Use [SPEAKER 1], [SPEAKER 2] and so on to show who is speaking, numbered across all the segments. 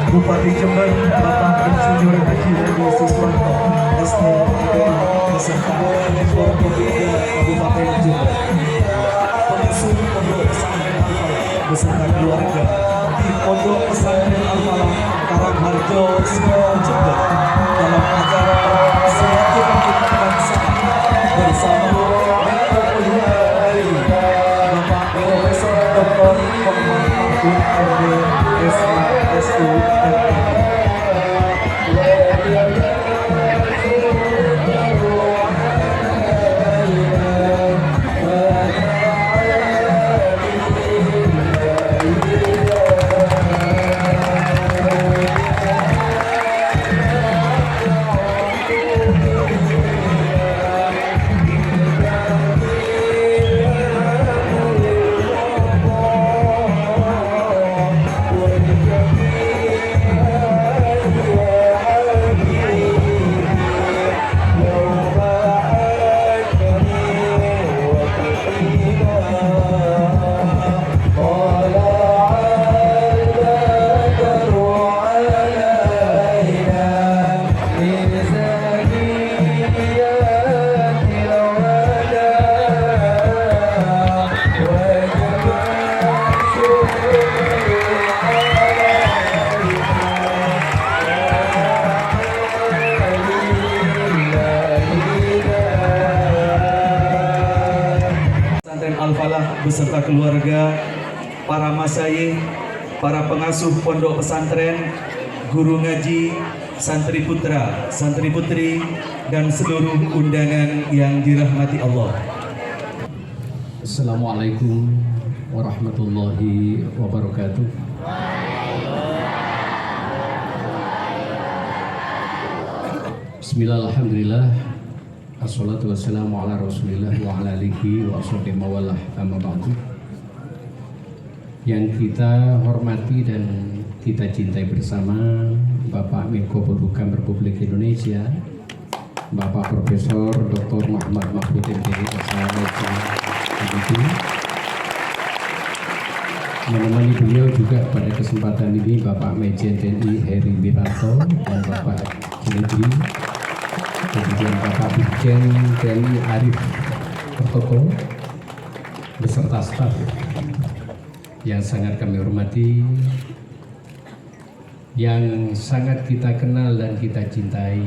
[SPEAKER 1] Bupati Jember Bapak Insinyur Haji Hadi Siswanto STMPI beserta Forkopimda Kabupaten Jember, pengasuh Pondok Pesantren Al-Falah beserta keluarga di Pondok Pesantren Al-Falah Karangharjo Solo Jember dalam acara silaturahmi kebangsaan bersama Menko Polhukam Bapak Profesor Dr. Muhammad Mahfud MD SHSU Al-Falah beserta keluarga, para masyayikh, para pengasuh pondok pesantren, guru ngaji, santri putra, santri putri, dan seluruh undangan yang dirahmati Allah.
[SPEAKER 2] Assalamualaikum warahmatullahi wabarakatuh. Bismillah, alhamdulillah, assalatu wassalamu ala rasulillah wa ala alihi wa ashabihi mawalah amma ba'du. Yang kita hormati dan kita cintai bersama Bapak Menko Polhukam Republik Indonesia, Bapak Profesor Dr. Muhammad Mahfud MD SHSU. Menemani beliau juga pada kesempatan ini Bapak Majen TNI Heri Wiranto dan Bapak Jenderal, kemudian Bapak Brigjen TNI Arif Protoko beserta staf yang sangat kami hormati, yang sangat kita kenal dan kita cintai,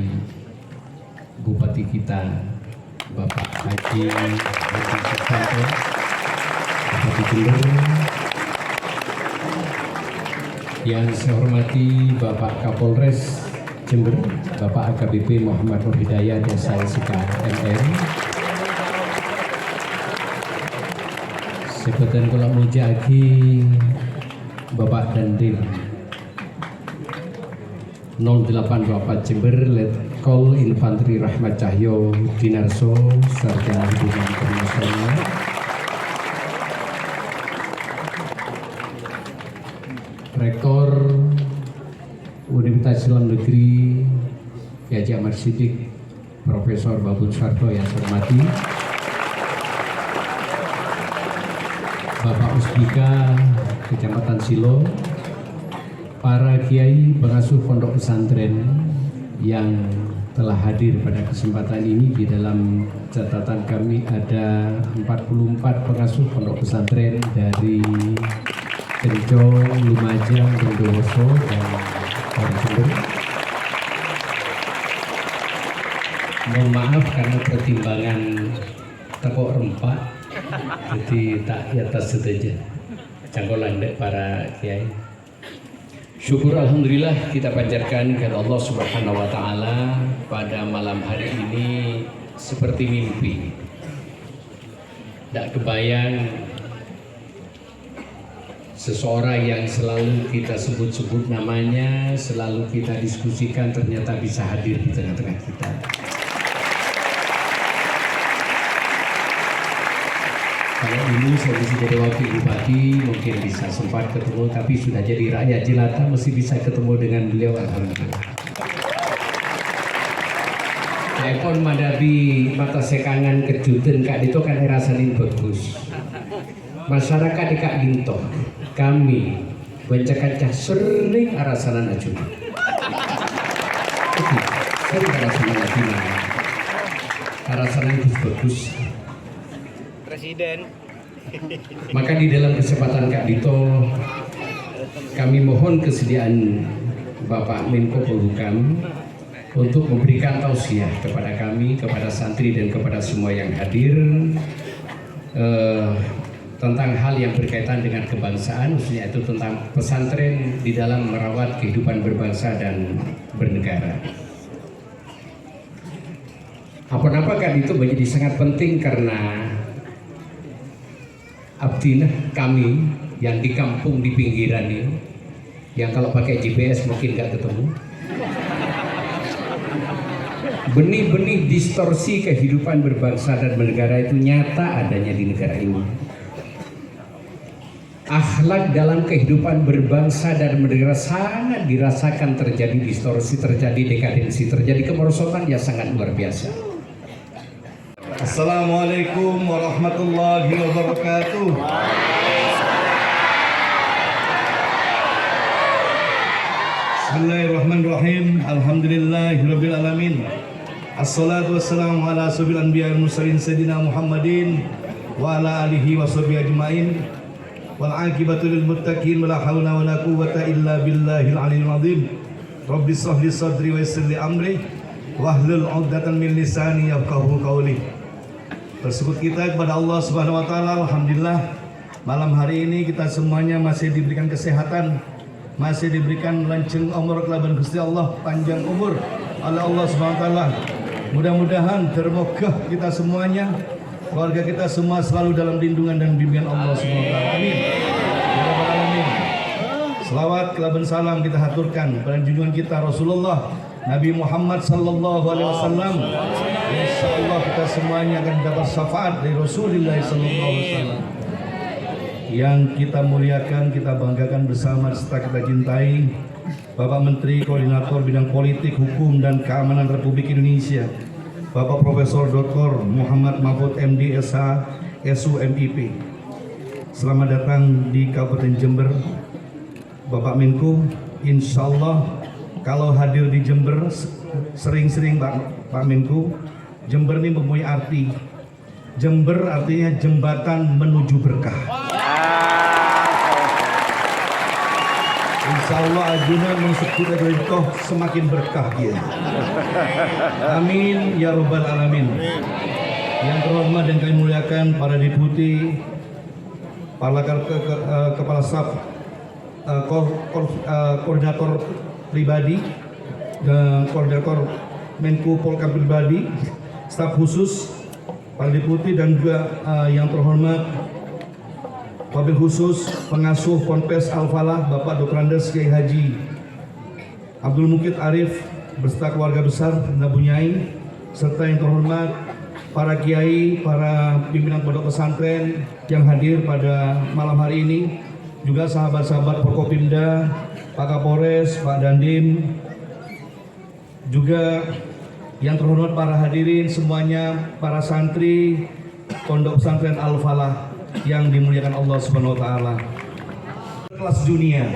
[SPEAKER 2] Bupati kita Bapak Haji Siswanto, Bupati Jember. Yang saya hormati Bapak Kapolres Jember, Bapak AKBP Muhammad Nur Hidayat SHSK MR. Sebutan kula muja lagi Bapak Dandim 084 Jember, Letkol Infanteri Rahmat Cahyo Dinarso, Sarjana Hubungan Internasional. Rektor Universitas Islam Negeri Kiai Haji Ahmad Siddiq, Profesor Babun Sarto yang saya hormati, Bapak Usbika Kecamatan Silo, para kiai pengasuh pondok pesantren yang telah hadir pada kesempatan ini. Di dalam catatan kami ada 44 pengasuh pondok pesantren dari Kencong, Lumajang, Bondowoso, dan Jember. Mohon maaf karena pertimbangan tepuk rempah, jadi tak di atas saja. Cangkolan dek para kiai. Syukur alhamdulillah kita panjatkan kepada Allah Subhanahu wa taala pada malam hari ini seperti mimpi. Tak kebayang seseorang yang selalu kita sebut-sebut namanya, selalu kita diskusikan, ternyata bisa hadir di tengah-tengah kita. Kalau dulu saya bisa jadi wakil bupati, mungkin bisa sempat ketemu, tapi sudah jadi rakyat jelata, mesti bisa ketemu dengan beliau, alhamdulillah. Saya pun madabi mata sekangan kejutan Kak Dito kan rasain bagus. Masyarakat di Kak Dito, kami bancakan sering arasanan aja. Sering arasanan aja. Arasanan bagus.
[SPEAKER 3] Presiden.
[SPEAKER 2] Maka di dalam kesempatan Kak Dito, kami mohon kesediaan Bapak Menko Polhukam untuk memberikan tausiah kepada kami, kepada santri dan kepada semua yang hadir tentang hal yang berkaitan dengan kebangsaan, khususnya itu tentang pesantren di dalam merawat kehidupan berbangsa dan bernegara. Apa-apa Kak Dito menjadi sangat penting karena abdinah kami yang di kampung di pinggiran ini, yang kalau pakai GPS mungkin nggak ketemu. Benih-benih distorsi kehidupan berbangsa dan bernegara itu nyata adanya di negara ini. Akhlak dalam kehidupan berbangsa dan bernegara sangat dirasakan terjadi distorsi, terjadi dekadensi, terjadi kemerosotan yang sangat luar biasa.
[SPEAKER 1] Assalamualaikum warahmatullahi wabarakatuh. Bismillahirrahmanirrahim. Alhamdulillahirabbil alamin. Assalatu wassalamu ala asyrofil anbiya'i wal mursalin sayyidina Muhammadin wa ala alihi washabihi ajmain. Wal aqibatu lil muttaqin wala haula wala quwwata illa billahil aliyyil azim. Rabbi shrah li sadri wa yassir li amri wahlul 'uqdatam min lisani yafqahu qawli. Bersyukur kita kepada Allah Subhanahu wa taala, alhamdulillah malam hari ini kita semuanya masih diberikan kesehatan, masih diberikan lanceng umur kelaban Gusti Allah, panjang umur oleh Allah Subhanahu wa taala. Mudah-mudahan termoga kita semuanya, keluarga kita semua selalu dalam lindungan dan bimbingan Allah Subhanahu wa taala. Amin. Ya rabbal alamin. Selawat kelaban salam kita haturkan pada junjungan kita Rasulullah Nabi Muhammad sallallahu alaihi wasallam. Insyaallah kita semuanya akan dapat syafaat dari Rasulullah sallallahu alaihi wasallam. Yang kita muliakan, kita banggakan bersama serta kita cintai Bapak Menteri Koordinator Bidang Politik, Hukum dan Keamanan Republik Indonesia, Bapak Profesor Dr. Muhammad Mahfud MD SH SU MIP. Selamat datang di Kabupaten Jember, Bapak Menko. Insyaallah kalau hadir di Jember sering-sering Pak Menko, Jember ini mempunyai arti. Jember artinya jembatan menuju berkah. Insya Allah ajunan mensyukur dari toh semakin berkah dia. Amin ya rabbal alamin. Yang terhormat dan kami muliakan para deputi, para kepala staf, koordinator pribadi dan koordinator Menko Polhukam pribadi, staf khusus, para deputi dan juga yang terhormat wabil khusus pengasuh Ponpes Al-Falah Bapak Dr. Andes Kiai Haji Abdul Mukid Arif beserta keluarga besar Nabunyai, serta yang terhormat para kiai, para pimpinan pondok pesantren yang hadir pada malam hari ini, juga sahabat-sahabat Forkopimda, Pak Kapolres, Pak Dandim, juga yang terhormat para hadirin semuanya, para santri Pondok Pesantren Al-Falah yang dimuliakan Allah Subhanahu wa taala. Kelas dunia.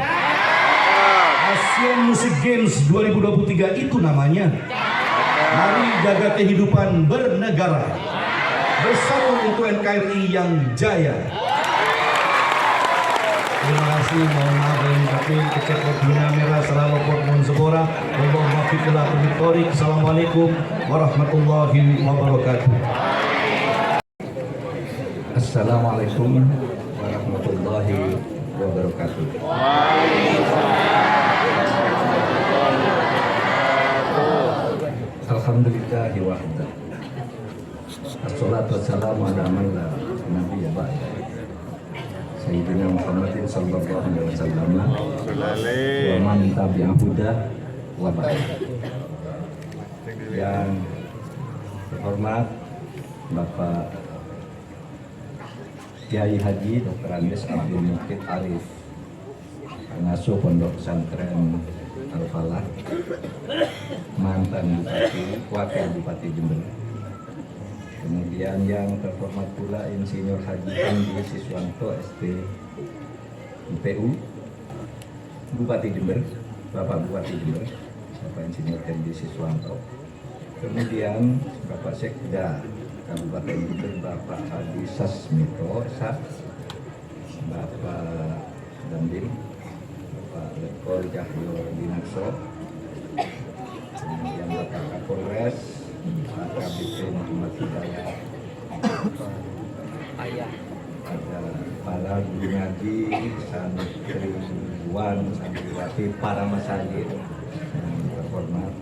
[SPEAKER 1] Asian Music Games 2023 itu namanya. Mari jaga kehidupan bernegara. Bersatu untuk NKRI yang jaya. Terima kasih, mohon maaf yang kami kecek dunia merah selama pot mohon sepora. Allahumma mafiqillah berbitori. Assalamualaikum warahmatullahi wabarakatuh.
[SPEAKER 4] Assalamualaikum warahmatullahi wabarakatuh. Alhamdulillahi wahda. Assalatu wassalamu ala man la nabiyya ba'da. Sayyidina Muhammadin sallallahu alaihi wasallam wa man tabi'a huda wa ba'd. Yang terhormat Bapak Kiai Haji Dr. Andes Abdul Mukid Arif, pengasuh Pondok Pesantren Al-Falah, mantan Bupati, Wakil Bupati Jember. Kemudian yang terhormat pula Insinyur Haji Andi Siswanto ST IPU, Bupati Jember, Bapak Bupati Jember, Bapak Insinyur Andi Siswanto. Kemudian Bapak Sekda Kabupaten Jember, Bapak Adi Sasmito Esa, Bapak Dandim, Bapak Lekol Cahyo Dinarso, kemudian Bapak Kapolres, Pak KBP Muhammad Hidayat, ada para guru ngaji, santriwan, santriwati, para masjid yang terhormat,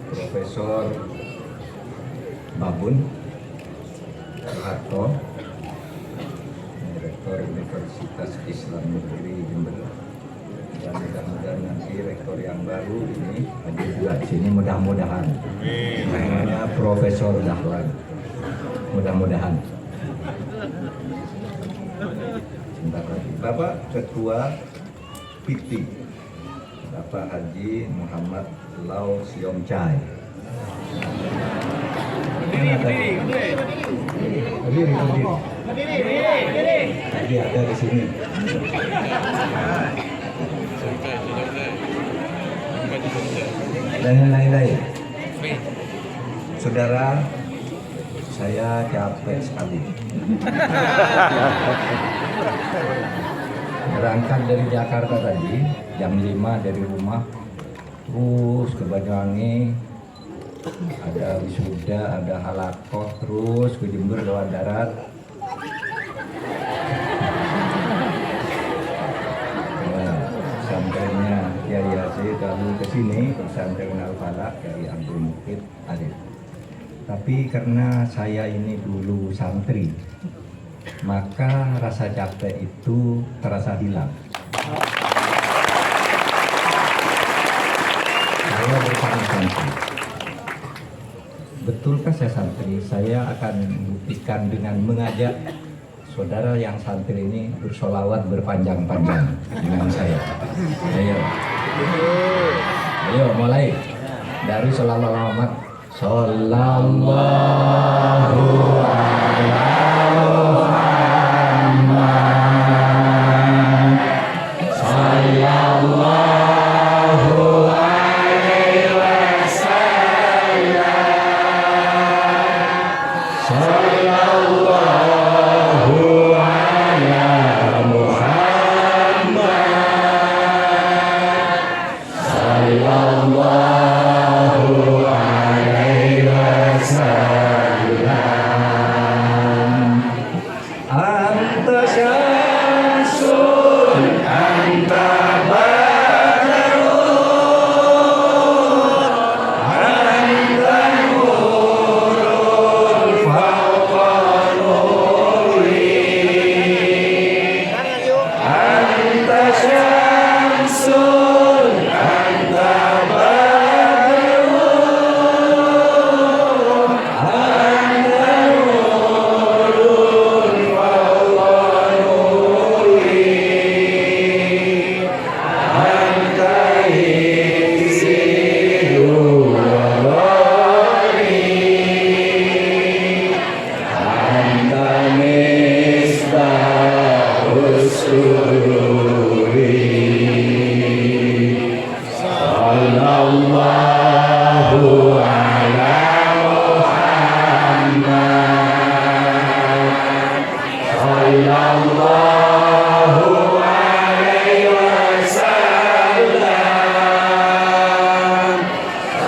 [SPEAKER 4] Profesor Babun Soeharto, Rektor Universitas Islam Negeri Jember, dan mudah-mudahan nanti rektor yang baru ini ada juga di sini, mudah-mudahan namanya Profesor Dahlan, mudah-mudahan. Sebentar lagi Bapak Ketua PITI Bapak Haji Muhammad Lau Siom Chai. Tadi ada di sini. Dan yang lain-lain. Saudara, saya capek sekali. Berangkat dari Jakarta tadi jam 5 dari rumah, terus ke Banyuwangi, ada wisuda, ada halakoh, terus ke Jember lewat darat. Sampainya Kiai Haji lalu ke sini pesantren Al-Falah dari Abdul Mukid Arif. Tapi karena saya ini dulu santri, maka rasa capek itu terasa hilang. Saya bersama santri. Betulkah saya santri? Saya akan buktikan dengan mengajak saudara yang santri ini bersolawat berpanjang-panjang dengan saya. Ayo mulai dari sholawat Muhammad. Sallallahu ala Muhammad, sallallahu alaihi wasallam, sallallahu ala Muhammad, sallallahu alaihi wasallam. Anta syamsun, anta badrun, anta nurun fawqa nuri, anta syamsun, anta badrun, anta nurun fawqa nuri, anta hisiru walori, anta misbahus sururi. Sallallahu ala Muhammad, sallallahu alaihi wasallam,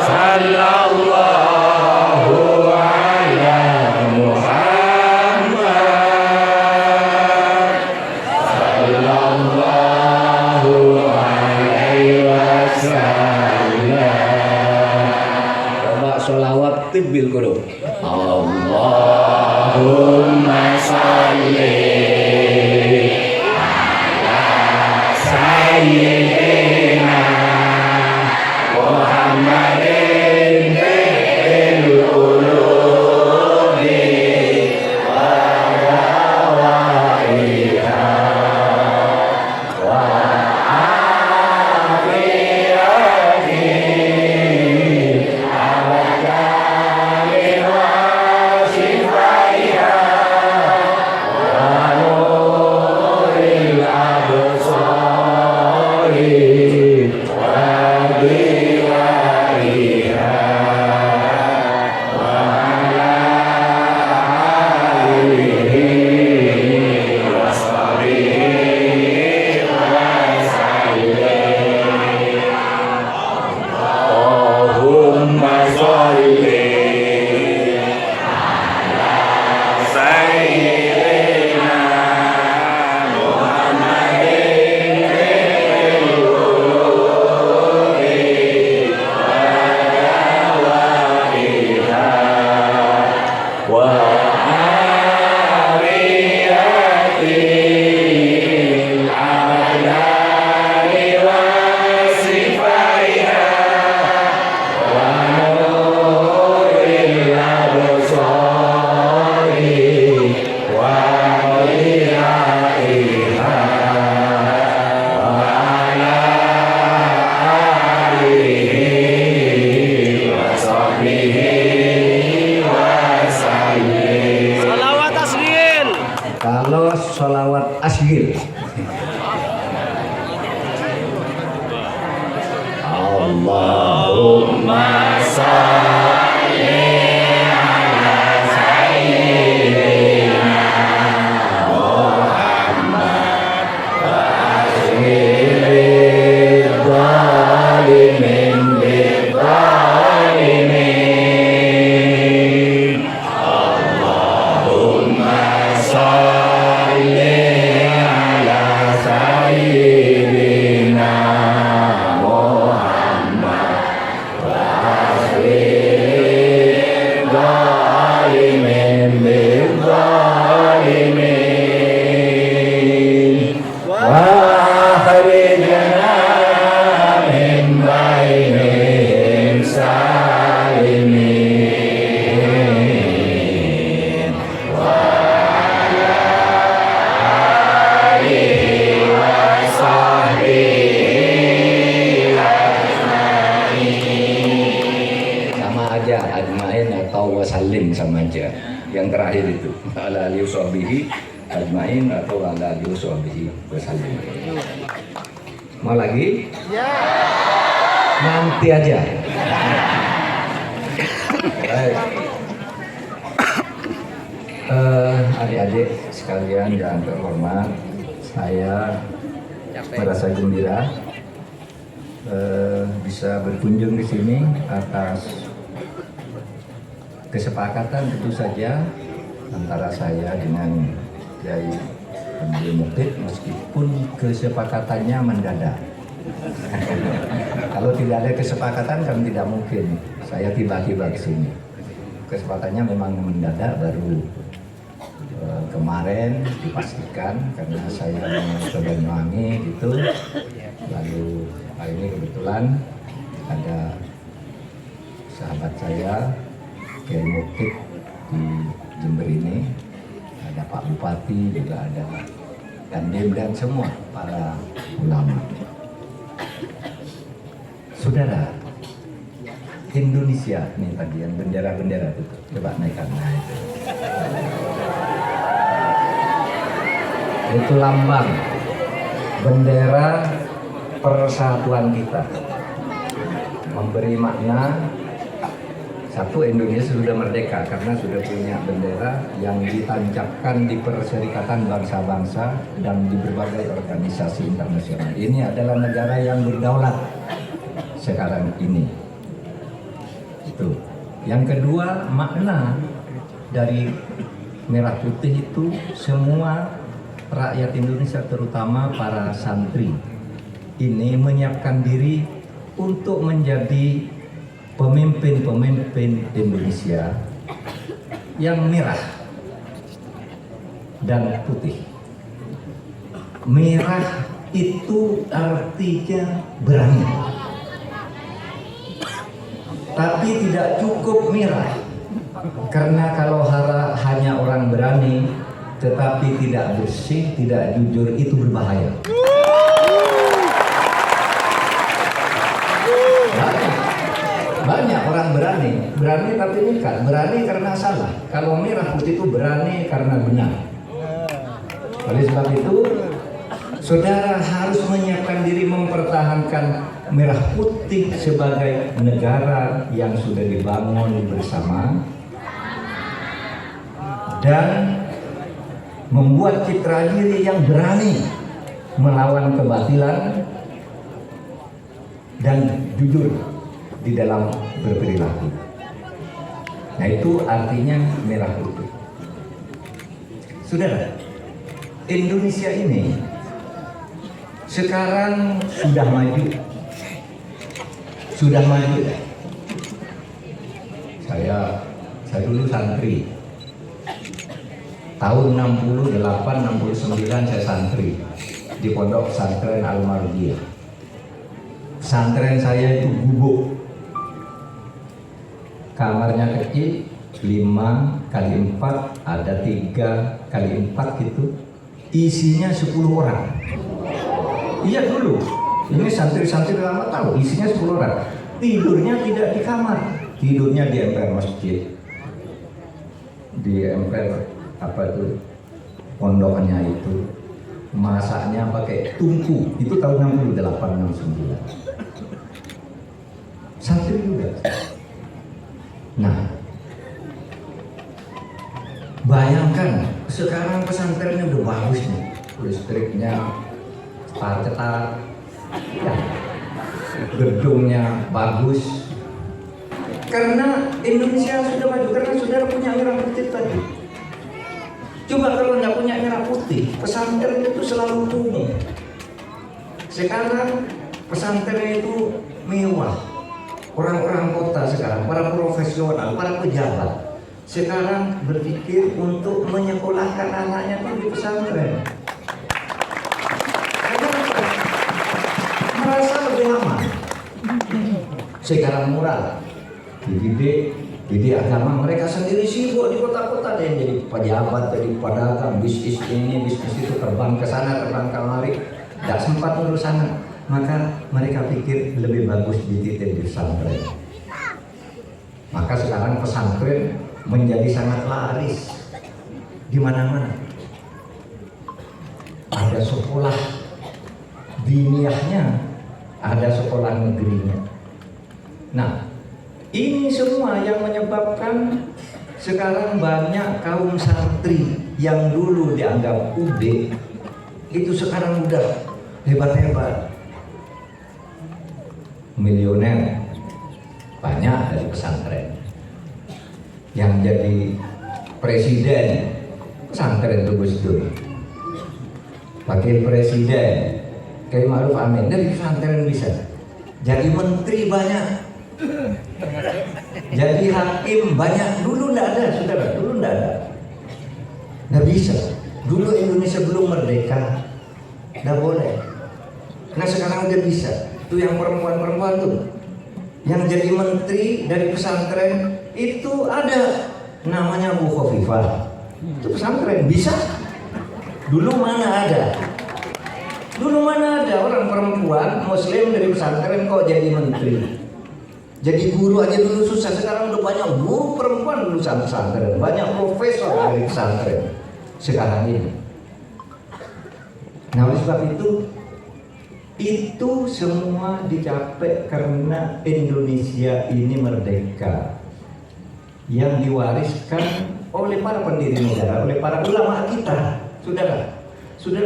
[SPEAKER 4] sallallahu ala Muhammad, sallallahu alaihi wasallam. Coba sholawat tibbil kudu. Allahumma sholli Asghil. Allahumma salli ala sayyidina Muhammad wa asghil zalimin bizzalimin. Allahumma salli ala sayyidina ajmain atau wasallim sama aja. Yang terakhir itu ala alihi washabihi ajmain atau ala alihi washabihi wasallim. Mau lagi? Ya. Nanti aja. Baik. Adik-adik sekalian yang terhormat, saya merasa gembira bisa berkunjung di sini atas kesepakatan tentu saja antara saya dengan Kiai Abdul Muqtid, meskipun kesepakatannya mendadak. Kalau tidak ada kesepakatan kan tidak mungkin saya tiba-tiba ke sini. Kesepakatannya memang mendadak, baru kemarin dipastikan karena saya mau ke Banyuwangi gitu. Lalu hari ini kebetulan ada sahabat saya Kiai Muqtid di Jember ini, ada Pak Bupati, juga ada Dandim dan semua para ulama. Saudara, Indonesia nih tadi yang bendera-bendera itu, coba naikkan, nah itu. Itu lambang bendera persatuan kita, memberi makna satu, Indonesia sudah merdeka karena sudah punya bendera yang ditancapkan di Perserikatan Bangsa-Bangsa dan di berbagai organisasi internasional. Ini adalah negara yang berdaulat sekarang ini. Itu. Yang kedua, makna dari merah putih itu semua rakyat Indonesia, terutama para santri, ini menyiapkan diri untuk menjadi pemimpin-pemimpin Indonesia yang merah dan putih. Merah itu artinya berani, tapi tidak cukup merah, karena kalau hanya orang berani tetapi tidak bersih, tidak jujur, itu berbahaya. Banyak orang berani tapi nekat, berani karena salah. Kalau merah putih itu berani karena benar. Oleh sebab itu, saudara harus menyiapkan diri mempertahankan merah putih sebagai negara yang sudah dibangun bersama dan membuat citra diri yang berani melawan kebatilan dan jujur di dalam berperilaku. Nah, itu artinya merah putih. Saudara, Indonesia ini sekarang sudah maju. Saya dulu santri. Tahun 68, 69 saya santri di Pondok Pesantren Al-Marudiyah. Pesantren saya itu gubuk. Kamarnya kecil, 5x4, ada 3x4 gitu. Isinya 10 orang. Iya dulu. Ini santri-santri lama tahu, isinya 10 orang. Tidurnya tidak di kamar, tidurnya di emper masjid. Di emper apa itu pondokannya itu. masaknya pakai tungku. Itu tahun 68 69. Santri juga. Nah, bayangkan sekarang pesantrennya udah bagus nih, listriknya cetar-cetar, ya, gedungnya bagus. Karena Indonesia sudah maju, karena saudara punya merah putih tadi. Coba kalau nggak punya merah putih, pesantren itu selalu kumuh. Sekarang pesantren itu mewah. Orang-orang kota sekarang, para profesional, para pejabat sekarang berpikir untuk menyekolahkan anaknya itu di pesantren. Karena apa? Merasa lebih aman. Sekarang murah, dididik agama, mereka sendiri sibuk di kota-kota, ada yang jadi pejabat, jadi pedagang, bisnis ini, bisnis itu, terbang ke sana, terbang kemari, tidak sempat ngurus sana. Maka mereka pikir lebih bagus dititip di pesantren. Maka sekarang pesantren menjadi sangat laris di mana-mana. Ada sekolah diniyahnya, ada sekolah negerinya. Nah, ini semua yang menyebabkan sekarang banyak kaum santri yang dulu dianggap UB itu sekarang udah hebat-hebat, milioner, banyak dari pesantren. Yang jadi presiden pesantren itu Gus Dur, wakil presiden Kiai Ma'ruf Amin dari pesantren bisa, jadi menteri banyak, jadi hakim banyak. Dulu nggak ada, saudara, dulu nggak ada, nggak bisa. Dulu Indonesia belum merdeka, nggak boleh. Nah sekarang udah bisa. Itu yang perempuan-perempuan tuh yang jadi menteri dari pesantren itu ada, namanya Bu Khofifah. Itu pesantren bisa. Dulu mana ada? Dulu mana ada orang perempuan muslim dari pesantren kok jadi menteri? Jadi guru aja dulu susah. Sekarang udah banyak guru perempuan lulusan pesantren, banyak profesor dari pesantren sekarang ini. Nah oleh sebab itu semua dicapai karena Indonesia ini merdeka, yang diwariskan oleh para pendiri negara, oleh para ulama kita. Saudara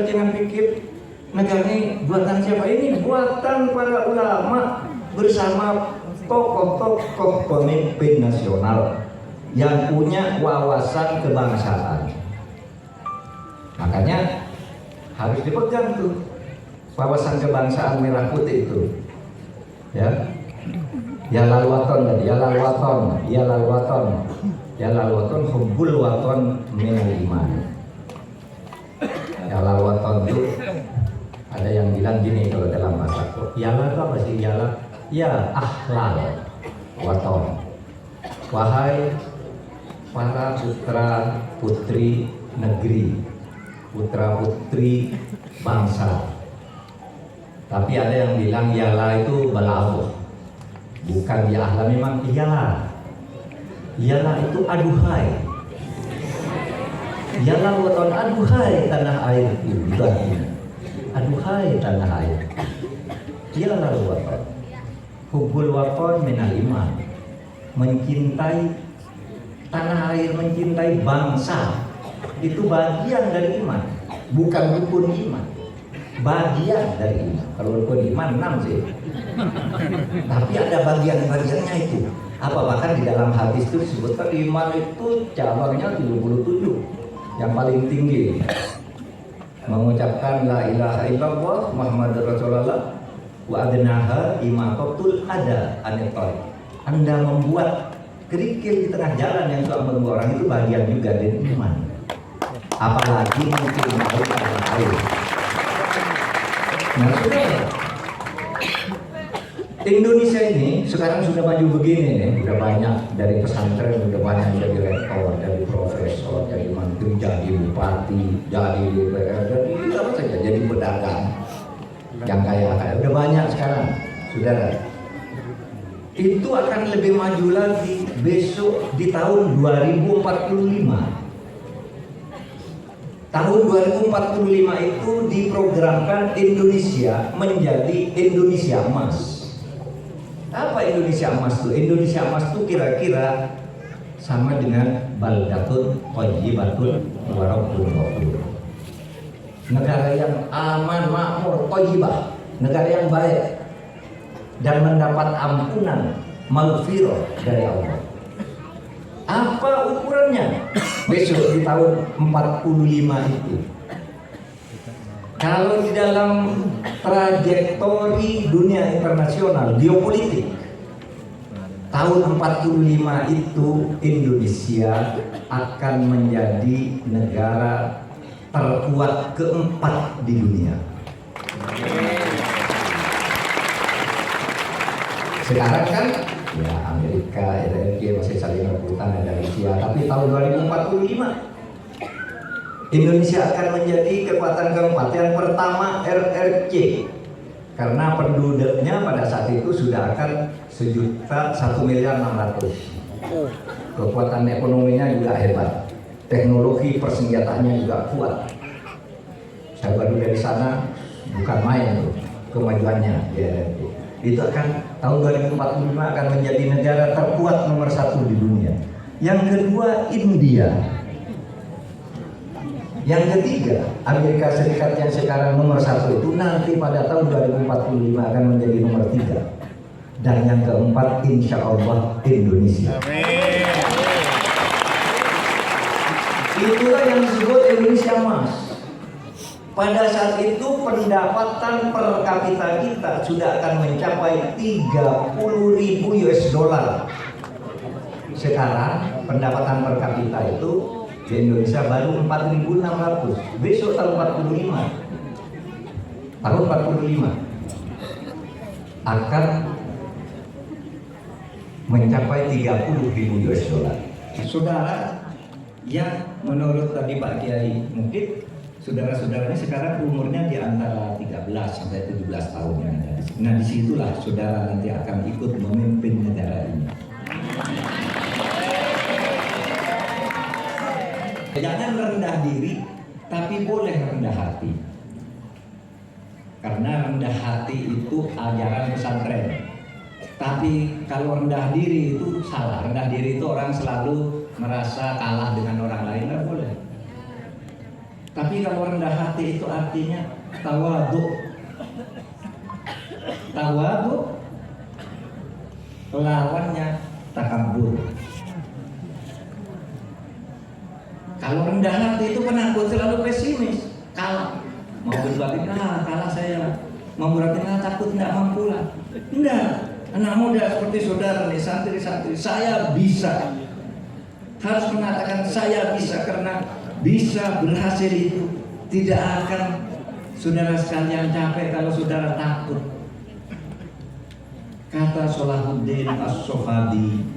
[SPEAKER 4] jangan pikir negara ini buatan siapa, ini buatan para ulama bersama tokoh-tokoh pemimpin nasional yang punya wawasan kebangsaan. Makanya harus dipegang tuh wawasan kebangsaan merah putih itu, ya. Ya lalwaton tadi, ya lalwaton hubbul waton minal iman. Ya lalwaton itu ada yang bilang gini kalau dalam bahasa yala itu apa sih? Yala, ya ahlal waton. Wahai para putra putri negeri, putra putri bangsa. Tapi ada yang bilang yala itu balaghah, bukan ya ahla, memang iyalah. Iyalah itu aduhai. Iyalah waton, aduhai tanah air itu. Aduhai tanah air. Iyalah waton. Hubbul waton minal iman. Mencintai tanah air, mencintai bangsa itu bagian dari iman, bukan rukun iman. Bagian dari iman. Kalau rukun iman 6 sih. Tapi ada bagian-bagiannya itu. Apa bahkan di dalam hadis itu disebutkan iman itu cabangnya 77. Yang paling tinggi mengucapkan la ilaha illallah Muhammadur Rasulullah, wa adnaha imatatul ada anitoi. Anda membuat kerikil di tengah jalan yang suka mengganggu orang, itu bagian juga dari iman. Apalagi mungkin tanah air. Nah, Indonesia ini sekarang sudah maju begini nih, udah banyak dari pesantren, udah banyak jadi rektor, jadi profesor, jadi menteri, jadi bupati, jadi DPR, jadi apa saja, jadi pedagang yang kaya-kaya, udah banyak sekarang, saudara. Itu akan lebih maju lagi besok di tahun 2045. Tahun 2045 itu diprogramkan Indonesia menjadi Indonesia Emas. Apa Indonesia Emas itu? Indonesia Emas itu kira-kira sama dengan baldatun thayyibatun wa rabbun ghafur. Negara yang aman, makmur, thayyibah, negara yang baik dan mendapat ampunan, maghfirah dari Allah. Apa ukurannya? Besok di tahun 45 itu, kalau di dalam trajektori dunia internasional geopolitik, tahun 45 itu Indonesia akan menjadi negara terkuat keempat di dunia. Sekarang kan ya Amerika, RRQ masih saling rebutan dan Rusia, tapi tahun 2045 Indonesia akan menjadi kekuatan keempat. Yang pertama RRQ, karena penduduknya pada saat itu sudah akan 1.600.000. Kekuatan ekonominya juga hebat, teknologi persenjataannya juga kuat. Saya baru dari sana, bukan main tuh kemajuannya di RRQ. Itu akan tahun 2045 akan menjadi negara terkuat nomor 1 di dunia. Yang kedua India. Yang ketiga Amerika Serikat yang sekarang nomor 1 itu nanti pada tahun 2045 akan menjadi nomor 3. Dan yang keempat insya Allah Indonesia. Amin. Itulah yang disebut Indonesia Emas. Pada saat itu pendapatan per kapita kita sudah akan mencapai 30.000 US dollar. Sekarang pendapatan per kapita itu di Indonesia baru 4.600. Besok tahun 45, tahun 45 akan mencapai 30.000 US dollar. Saudara, yang menurut tadi Pak Kiai mungkin saudara-saudaranya sekarang umurnya di antara 13 sampai 17 tahun yang ada. Nah disitulah saudara nanti akan ikut memimpin negara ini. Jangan rendah diri, tapi boleh rendah hati. Karena rendah hati itu ajaran pesantren. Tapi kalau rendah diri itu salah. Rendah diri itu orang selalu merasa kalah dengan orang lain, nggak boleh. Tapi kalau rendah hati itu artinya tawadhu. Tawadhu lawannya takabur. Kalau rendah hati itu penakut, selalu pesimis, kalah. Mau berbuat kalah saya. Mau berarti takut tidak mampu lah. Enggak. Anak muda seperti saudara nih, santri-santri, saya bisa. Harus mengatakan saya bisa, karena bisa berhasil itu tidak akan saudara sekalian capek kalau saudara takut. Kata Salahuddin As-Sofadi,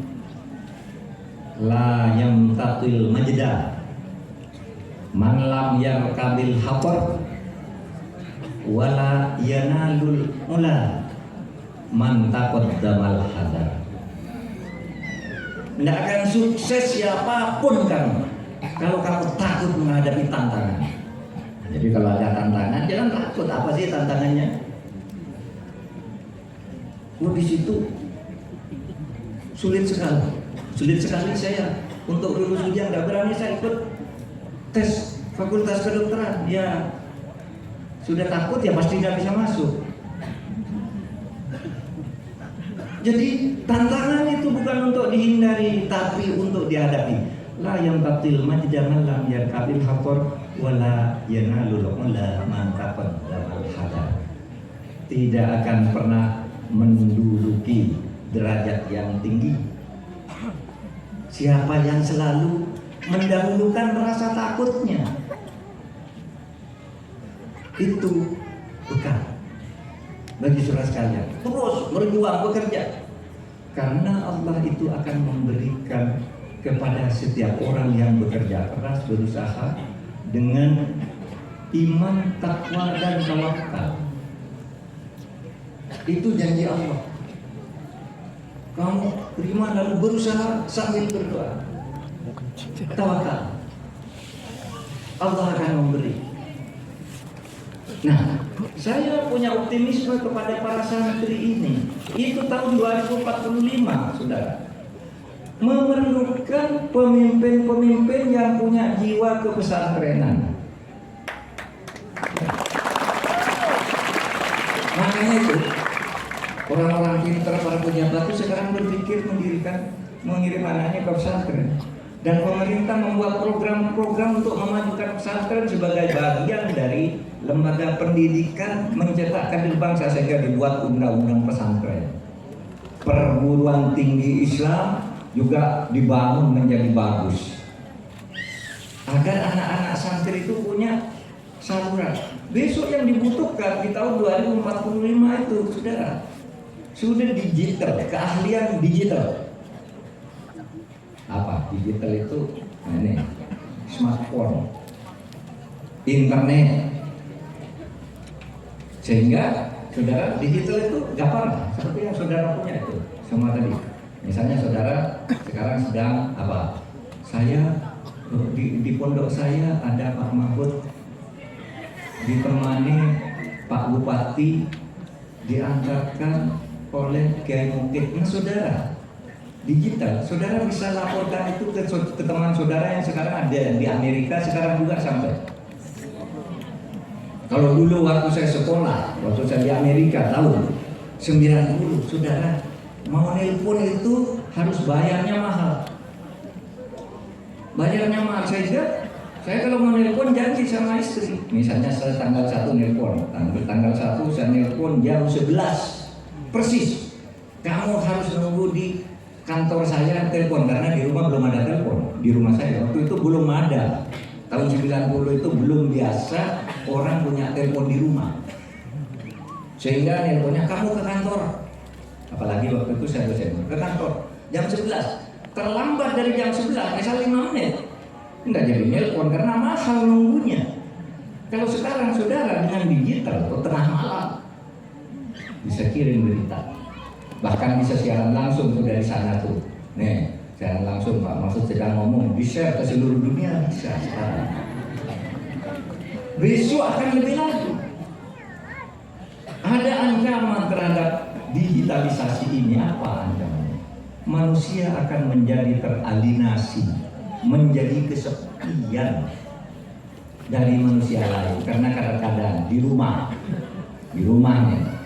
[SPEAKER 4] la yamtatil majda man lam yarkabil hatar wala yanalul ula man taqaddamal hadar. Tidak akan sukses siapapun kamu kalau kamu takut menghadapi tantangan. Jadi kalau ada tantangan jangan takut. Apa sih tantangannya? Di situ sulit sekali saya untuk lulus ujian. Nggak berani saya ikut tes fakultas kedokteran. Ya sudah takut ya pasti nggak bisa masuk. Jadi tantangan itu bukan untuk dihindari, tapi untuk dihadapi. La yang tatil majdaman lam yarkabil hator wala yanalul ula mantapad damal hadar. Tidak akan pernah menduduki derajat yang tinggi siapa yang selalu mendahulukan rasa takutnya. Itu bekal bagi saudara sekalian. Terus berjuang, bekerja, karena Allah itu akan memberikan kepada setiap orang yang bekerja keras, berusaha dengan iman, takwa, dan tawakal. Itu janji Allah. Kamu beriman lalu berusaha sambil berdoa, tawakal. Allah akan memberi. Nah, saya punya optimisme kepada para santri ini. Itu tahun 2045, saudara. Memerlukan pemimpin-pemimpin yang punya jiwa kepesantrenan. Makanya itu orang-orang pintar, para pejabat itu sekarang berpikir mengirim anaknya ke pesantren. Dan pemerintah membuat program-program untuk memajukan pesantren sebagai bagian dari lembaga pendidikan mencetak kader bangsa, sehingga dibuat undang-undang pesantren. Perguruan tinggi Islam juga dibangun menjadi bagus agar anak-anak santri itu punya saluran. Besok yang dibutuhkan di tahun 2045 itu, saudara, sudah digital, keahlian digital. Apa digital itu? Nah, ini smartphone, internet, sehingga saudara digital itu gampang seperti yang saudara punya itu semua tadi. Misalnya saudara sekarang sedang apa? Saya di pondok saya ada Pak Mahfud, ditemani Pak Bupati, diantarkan oleh Kiai Mukid. Nah, saudara, digital, saudara bisa laporkan itu ke teman saudara yang sekarang ada di Amerika, sekarang juga sampai. Kalau dulu waktu saya sekolah, waktu saya di Amerika tahun 90, saudara, mau nelpon itu harus bayarnya mahal. Bayarnya mahal, sehingga saya kalau mau nelpon janji sama istri. Misalnya saya tanggal 1 nelpon, tanggal 1 saya nelpon jam 11 persis. Kamu harus nunggu di kantor saya telepon, karena di rumah belum ada telepon. Di rumah saya waktu itu belum ada. Tahun 90 itu belum biasa orang punya telepon di rumah. Sehingga teleponnya, kamu ke kantor. Apalagi waktu itu saya dosen, ke kantor jam 11. Terlambat dari jam 11, misal 5 menit. Enggak jadi telepon karena mahal nunggunya. Kalau sekarang saudara dengan digital atau tengah malam bisa kirim berita. Bahkan bisa siaran langsung tuh dari sana tuh. Nih, siaran langsung Pak Mahfud sedang ngomong, di-share ke seluruh dunia bisa sekarang. Besok akan lebih lagi. Ada ancaman terhadap digitalisasi ini. Apa ancamannya? Manusia akan menjadi teralinasi, menjadi kesepian dari manusia lain, karena kadang-kadang di rumahnya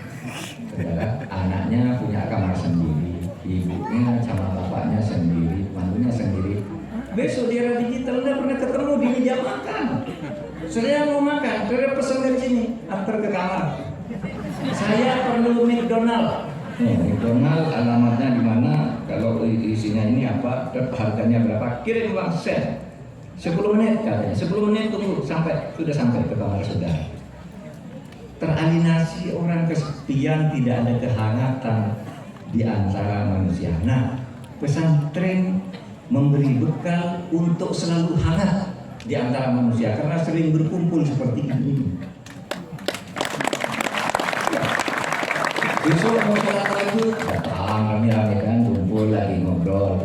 [SPEAKER 4] saudara, anaknya punya kamar sendiri, ibunya sama bapaknya sendiri, mantunya sendiri. Besok di era digital udah pernah ketemu di meja makan. Saya mau makan, saya pesan dari sini, antar ke kamar. Saya perlu McDonald. McDonald alamatnya di mana? Kalau isinya ini apa? Harganya berapa? Kirim uang sen. 10 menit katanya. 10 menit tunggu sudah sampai ke kamar saudara. Teralinasi, orang kesepian, tidak ada kehangatan di antara manusia. Nah, pesantren memberi bekal untuk selalu hangat di antara manusia karena sering berkumpul seperti ini. Besok mau sholat lagi, datang rame-rame kan, kumpul lagi ngobrol.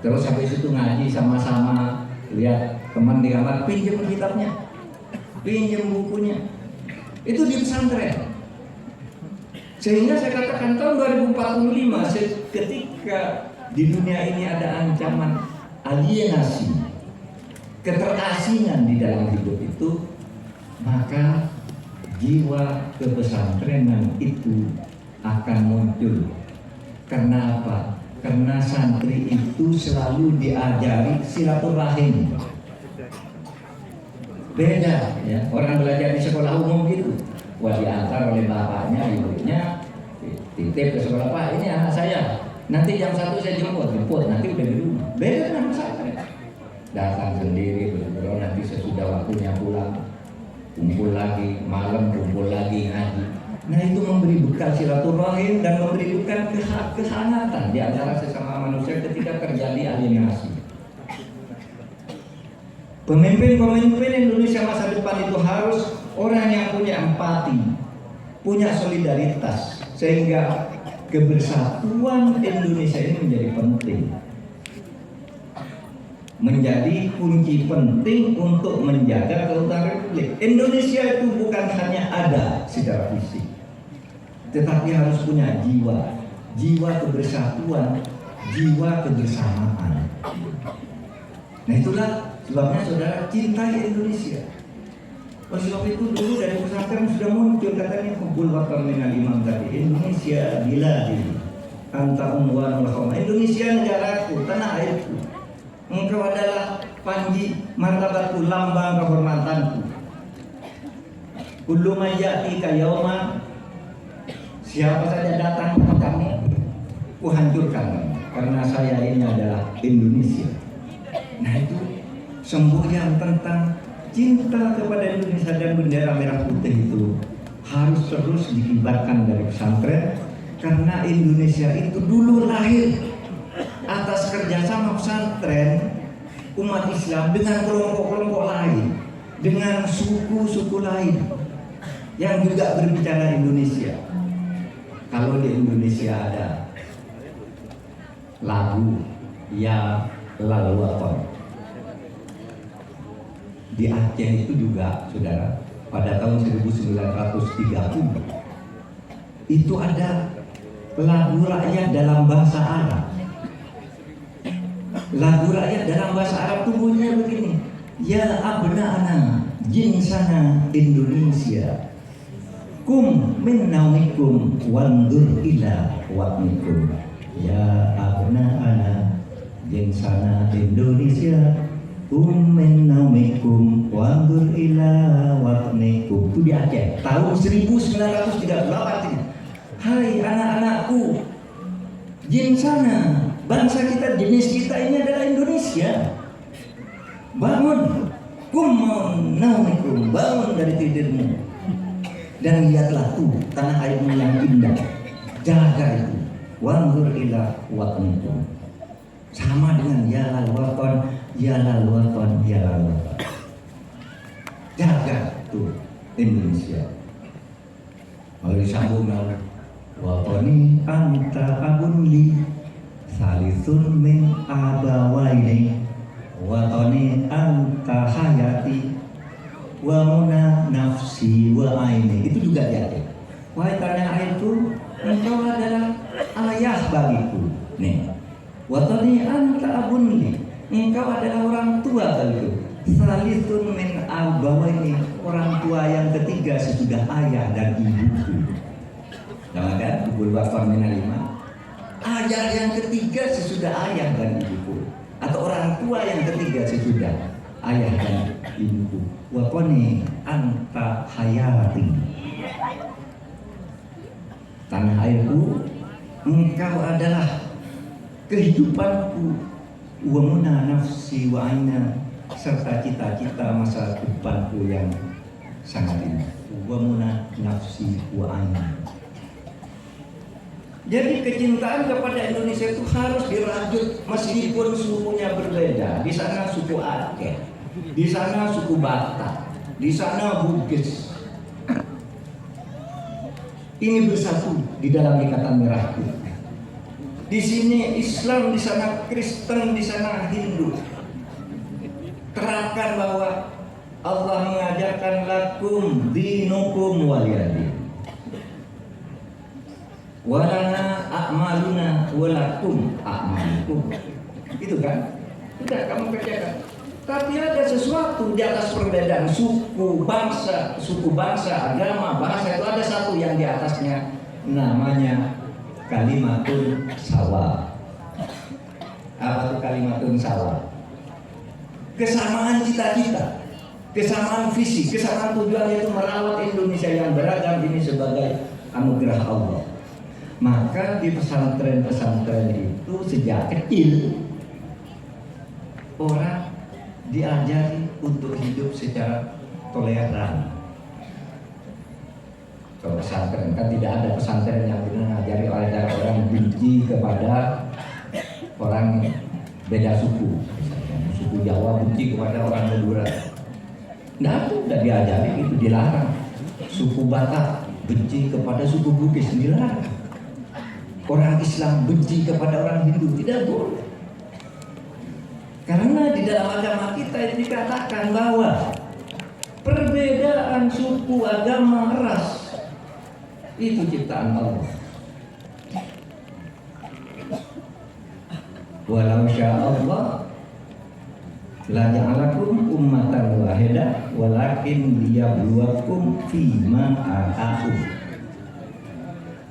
[SPEAKER 4] Terus habis itu ngaji sama-sama, lihat teman di kamar, pinjam kitabnya, pinjam bukunya. Itu di pesantren. Sehingga saya katakan tahun 2045 ketika di dunia ini ada ancaman alienasi, keterasingan di dalam hidup itu, maka jiwa kepesantrenan itu akan muncul. Karena apa? Karena santri itu selalu diajari silaturahim. Beda ya, orang belajar di sekolah umum gitu. Wah, diantar oleh bapaknya, ibunya, titip ke sekolah, Pak ini anak saya, nanti jam 1 saya jemput, nanti udah di rumah. Beda dengan pesantren. Datang sendiri, betul-betul nanti sesudah waktunya pulang, kumpul lagi, malam kumpul lagi ngaji. Nah, itu memberi bekal silaturahim dan memberi bekal kehangatan di antara sesama manusia ketika terjadi alienasi. Pemimpin-pemimpin Indonesia masa depan itu harus orang yang punya empati, punya solidaritas, sehingga kebersatuan Indonesia ini menjadi penting. menjadi kunci penting untuk menjaga keutuhan Republik. Indonesia itu bukan hanya ada secara fisik, tetapi harus punya jiwa kebersatuan, jiwa kebersamaan. Nah itulah sebabnya saudara cintai Indonesia. Oleh sebab itu dulu dari pesantren sudah muncul katanya kumpul wakil minal imam tadi, Indonesia biladi anta unwanul qawm. Indonesia negaraku, tanah airku. Engkau adalah panji martabatku, lambang kehormatanku. Kullu man ya'tika yauman, siapa saja datang kepadamu, ku hancurkan karena saya ini adalah Indonesia. Nah itu semboyan tentang cinta kepada Indonesia dan bendera merah putih itu harus terus dikibarkan dari pesantren, karena Indonesia itu dulu lahir atas kerjasama pesantren umat Islam dengan kelompok-kelompok lain, dengan suku-suku lain yang juga berbicara Indonesia. Kalau di Indonesia ada lagu Ya Lalwaton, di Aceh itu juga saudara pada tahun 1930 itu ada lagu rakyat dalam bahasa Arab. Lagu rakyat dalam bahasa Arab itu bunyinya begini: Ya abna'ana jinsana Indonesia, kum min naumikum wandur ila watnikum. Ya abna'ana jinsana Indonesia, kum min naumikum wandur ila watnikum. Itu di Aceh tahun 1938 ini. Hai anak-anakku, jinsana, bangsa kita, jenis kita ini adalah Indonesia. Bangun, kumun naumikum, bangun dari tidurmu dan lihatlah tuh tanah airmu yang indah. Jaga itu. Wanzur ila watnikum. Sama dengan ya lalwaton, ya lalwaton, ya lalwaton. Jaga tuh Indonesia. Lalu disambung lagi. Watoni anta abunli salisun min abawaini, watoni anta hayati wa muna nafsi wa aini. Itu juga jadi. Wahai tanah airku, engkau adalah ayah bagiku. Nih, watoni anta abunli, engkau adalah orang tua bagiku. Salisun min abawaini, orang tua yang ketiga sesudah ayah dan ibuku. Jangan kubul wafar minalima, ayah yang ketiga sesudah ayah dan ibuku, atau orang tua yang ketiga sesudah ayah dan ibuku. Waponi anta hayati, tanah airku, engkau adalah kehidupanku. Wamuna nafsi wa aina, serta cita-cita masa depanku yang sangat indah. Wamuna nafsi wa aina. Jadi kecintaan kepada Indonesia itu harus dirajut meskipun sukunya berbeda. Di sana suku Aceh, di sana suku Batak, di sana Bugis. Ini bersatu di dalam ikatan merah putih. Di sini Islam, di sana Kristen, di sana Hindu. Terangkan bahwa Allah mengajarkan lakum dinukum waliyadin. Walana a'maluna walakum a'malukum. Itu kan? Sudah kamu kerjakan. Tapi ada sesuatu di atas perbedaan suku, bangsa, agama, bahasa, itu ada satu yang di atasnya, namanya kalimatun sawa. Apa itu kalimatun sawa? Kesamaan cita-cita, kesamaan visi, kesamaan tujuan, yaitu merawat Indonesia yang beragam ini sebagai anugerah Allah. Maka di pesantren-pesantren itu sejak kecil orang diajari untuk hidup secara toleran. Kalau pesantren kan tidak ada pesantren yang mengajari orang benci kepada orang beda suku. Suku Jawa benci kepada orang Madura. Nah itu sudah diajari, itu dilarang. Suku Batak benci kepada suku Bugis, dilarang. Orang Islam benci kepada orang Hindu, tidak boleh. Karena di dalam agama kita itu dikatakan bahwa perbedaan suku, agama, ras itu ciptaan Allah. Walau sya'allah la ja'alakum ummatan wahidah walakin liyabluwakum fima ataakum.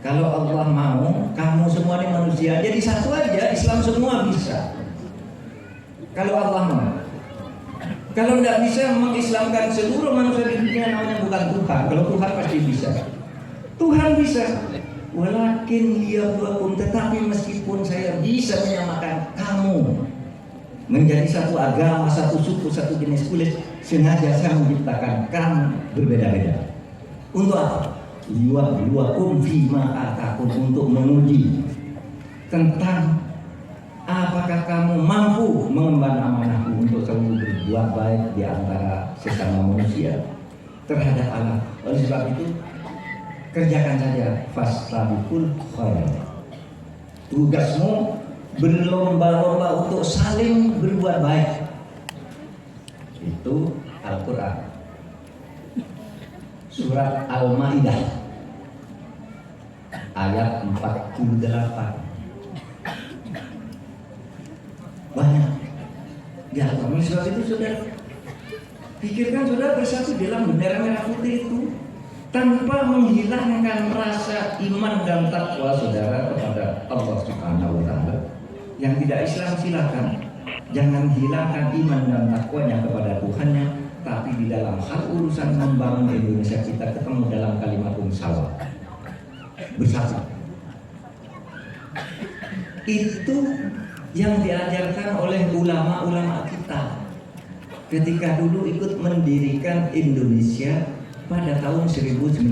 [SPEAKER 4] Kalau Allah mau kamu semua ini manusia jadi satu aja, Islam semua bisa. Kalau Allah mau. Kalau tidak bisa mengislamkan seluruh manusia di dunia, namanya bukan Tuhan. Kalau Tuhan pasti bisa. Tuhan bisa. Walakin liyabluwakum, tetapi meskipun saya bisa menyamakan kamu menjadi satu agama, satu suku, satu jenis kulit, sengaja saya menciptakan kamu berbeda-beda. Untuk apa? Liyabluwakum fima atakum, untuk menguji tentang apakah kamu mampu mengemban amanahku untuk selalu berbuat baik di antara sesama manusia terhadap Allah. Oleh sebab itu, kerjakan saja fastabiqul khairat. Tugasmu berlomba-lomba untuk saling berbuat baik. Itu Al-Quran. Surat Al-Maidah ayat 48. Banyak. Ya, oleh sebab itu saudara, pikirkan saudara bersatu dalam bendera merah putih itu tanpa menghilangkan rasa iman dan takwa saudara kepada Allah Subhanahu wa Ta'ala. Yang tidak Islam silakan, jangan hilangkan iman dan takwanya kepada Tuhannya, tapi di dalam hal urusan membangun Indonesia kita ketemu dalam kalimat musyawarah bersatu. Itu yang diajarkan oleh ulama-ulama kita ketika dulu ikut mendirikan Indonesia pada tahun 1945.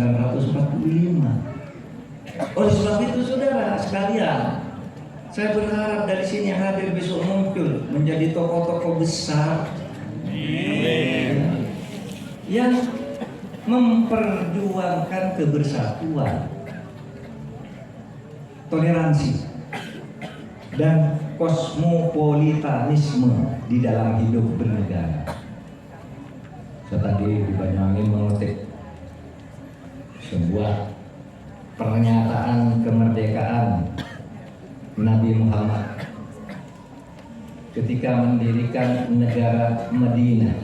[SPEAKER 4] Oleh sebab itu saudara sekalian, saya berharap dari sini yang hadir besok muncul menjadi tokoh-tokoh besar yang memperjuangkan kebersatuan, toleransi, dan kosmopolitanisme di dalam hidup bernegara. Saya tadi di Banyuwangi mengutip sebuah pernyataan kemerdekaan Nabi Muhammad ketika mendirikan negara Madinah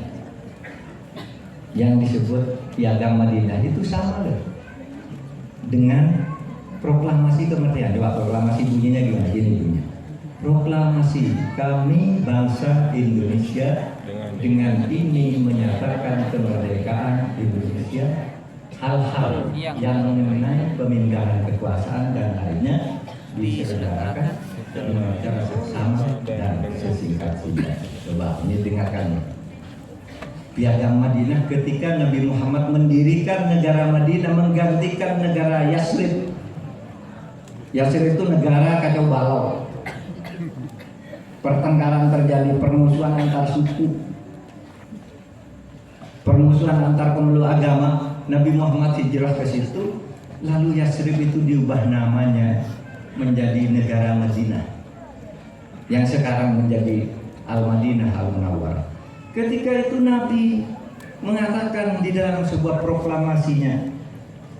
[SPEAKER 4] yang disebut Piagam Madinah. Itu sama loh dengan proklamasi kemerdekaan. Coba proklamasi bunyinya gimana? Gini bunyinya. Proklamasi kami bangsa Indonesia dengan ini menyatakan kemerdekaan Indonesia, hal-hal yang mengenai pemindahan kekuasaan dan lainnya diselenggarakan dengan cara seksama dan sesingkat-singkat. Coba ini dengarkan. Piagam Madinah ketika Nabi Muhammad mendirikan negara Madinah menggantikan negara Yasrib. Yasrib itu negara kacau balau. Pertengkaran terjadi, permusuhan antar suku, permusuhan antar pemeluk agama. Nabi Muhammad hijrah ke situ, lalu Yasrib itu diubah namanya menjadi negara Madinah, yang sekarang menjadi Al-Madinah Al-Munawwarah. Ketika itu Nabi mengatakan di dalam sebuah proklamasinya,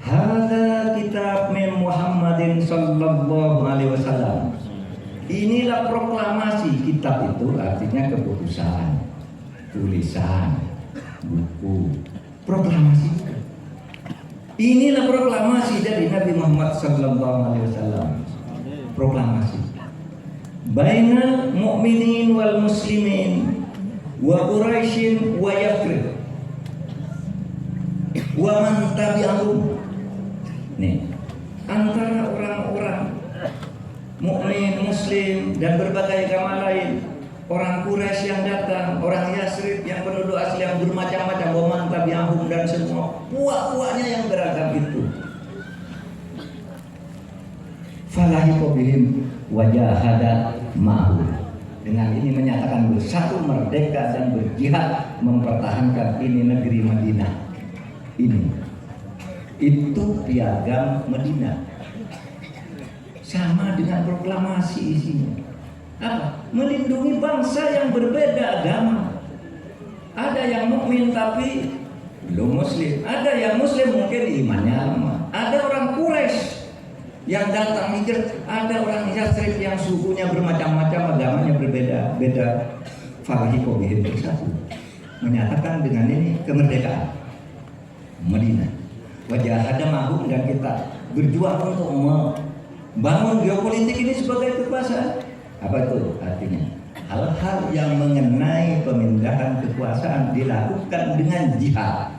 [SPEAKER 4] "Hadza kitab min Muhammadin sallallahu alaihi wasallam." Inilah proklamasi. Kitab itu artinya keputusan, tulisan, buku. Proklamasi. Inilah proklamasi dari Nabi Muhammad sallallahu alaihi wasallam. Proklamasi. Bainal mu'minin wal muslimin wa Quraisyin wa Yathrib wa man tabi'ahum. Nih, antara orang-orang mukmin, muslim dan berbagai agama lain, orang Quraisy yang datang, orang Yasrib yang penduduk asli yang bermacam-macam, wa man tabi'ahum, dan semua puak-puaknya yang beragam itu. Falahiqu bihim wajahada ma'hu. Dengan ini menyatakan bersatu, merdeka dan berjihad mempertahankan ini negeri Madinah. Ini itu piagam Madinah. Sama dengan proklamasi isinya. Apa? Melindungi bangsa yang berbeda agama. Ada yang mukmin tapi belum muslim, ada yang muslim mungkin imannya lemah. Ada orang Quraisy yang datang hijrah, ada orang Yathrib yang sukunya bermacam-macam, agamanya berbeda-beda. Falahiqo bihim bersatu, menyatakan dengan ini kemerdekaan Madinah. Wajah ada mahum, dan kita berjuang untuk membangun geopolitik ini sebagai kekuasaan. Apa itu artinya? Hal-hal yang mengenai pemindahan kekuasaan dilakukan dengan jihad,